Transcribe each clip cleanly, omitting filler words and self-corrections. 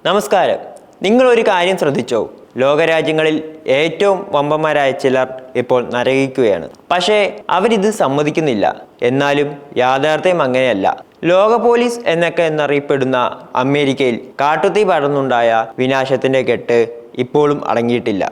നമസ്കാരം. നിങ്ങൾ ഒരു കാര്യം ശ്രദ്ധിച്ചോ? ലോകരാജ്യങ്ങളിൽ ഏറ്റവും വമ്പന്മാരായ ചിലർ ഇപ്പോൾ നരകിക്കുകയാണ്. പക്ഷേ അവരിത് സമ്മതിക്കുന്നില്ല. എന്നാലും യാഥാർത്ഥ്യം അങ്ങനെയല്ല. ലോക പോലീസ് എന്നറിയപ്പെടുന്ന അമേരിക്കയിൽ കാട്ടുതീ പടർന്നുണ്ടായ വിനാശത്തിന്റെ കെട്ട് ഇപ്പോഴും അടങ്ങിയിട്ടില്ല.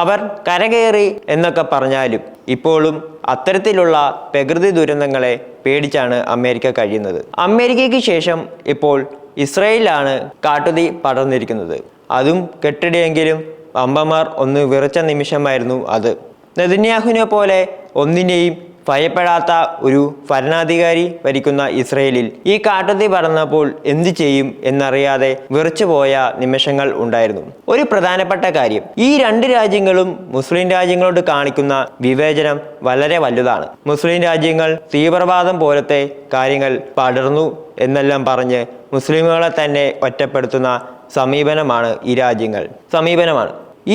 അവർ കരകയറി എന്നൊക്കെ പറഞ്ഞാലും ഇപ്പോഴും അത്തരത്തിലുള്ള പ്രകൃതി ദുരന്തങ്ങളെ പേടിച്ചാണ് അമേരിക്ക കഴിയുന്നത്. അമേരിക്കയ്ക്ക് ശേഷം ഇപ്പോൾ ഇസ്രയേലിലാണ് കാട്ടുതീ പടർന്നിരിക്കുന്നത്. അതും കെട്ടിടയെങ്കിലും വമ്പന്മാർ ഒന്ന് വിറച്ച നിമിഷമായിരുന്നു അത്. നെതന്യാഹുവിനെ പോലെ ഒന്നിനെയും ഭയപ്പെടാത്ത ഒരു ഭരണാധികാരി ഭരിക്കുന്ന ഇസ്രയേലിൽ ഈ കാട്ടുതീ പടർന്നപ്പോൾ എന്തു ചെയ്യും എന്നറിയാതെ വിറച്ചുപോയ നിമിഷങ്ങൾ ഉണ്ടായിരുന്നു. ഒരു പ്രധാനപ്പെട്ട കാര്യം, ഈ രണ്ട് രാജ്യങ്ങളും മുസ്ലിം രാജ്യങ്ങളോട് കാണിക്കുന്ന വിവേചനം വളരെ വലുതാണ്. മുസ്ലിം രാജ്യങ്ങൾ തീവ്രവാദം പോലത്തെ കാര്യങ്ങൾ പടർന്നു എന്നെല്ലാം പറഞ്ഞ് മുസ്ലിമുകളെ തന്നെ ഒറ്റപ്പെടുത്തുന്ന സമീപനമാണ്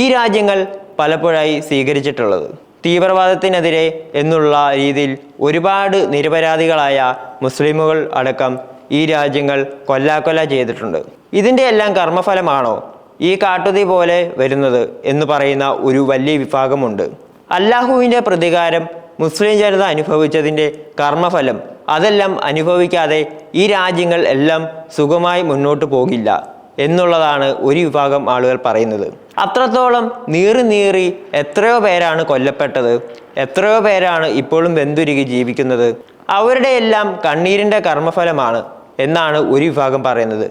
ഈ രാജ്യങ്ങൾ പലപ്പോഴായി സ്വീകരിച്ചിട്ടുള്ളത്. തീവ്രവാദത്തിനെതിരെ എന്നുള്ള രീതിയിൽ ഒരുപാട് നിരപരാധികളായ മുസ്ലിമുകൾ അടക്കം ഈ രാജ്യങ്ങൾ കൊല്ലാക്കൊല ചെയ്തിട്ടുണ്ട്. ഇതിൻ്റെ എല്ലാം കർമ്മഫലമാണോ ഈ കാട്ടുതീ പോലെ വരുന്നത് എന്ന് പറയുന്ന ഒരു വലിയ വിഭാഗമുണ്ട്. അല്ലാഹുവിൻ്റെ പ്രതികാരം മുസ്ലിം ജനത അനുഭവിച്ചതിൻ്റെ കർമ്മഫലം അതെല്ലാം അനുഭവിക്കാതെ ഈ രാജ്യങ്ങൾ എല്ലാം സുഖമായി മുന്നോട്ട് പോകില്ല എന്നുള്ളതാണ് ഒരു വിഭാഗം ആളുകൾ പറയുന്നത്. അത്രത്തോളം നീറി എത്രയോ പേരാണ് കൊല്ലപ്പെട്ടത്, എത്രയോ പേരാണ് ഇപ്പോഴും വെന്തുരുകി ജീവിക്കുന്നത്. അവരുടെ എല്ലാം കണ്ണീരിൻ്റെ കർമ്മഫലമാണ് എന്നാണ് ഒരു വിഭാഗം പറയുന്നത്.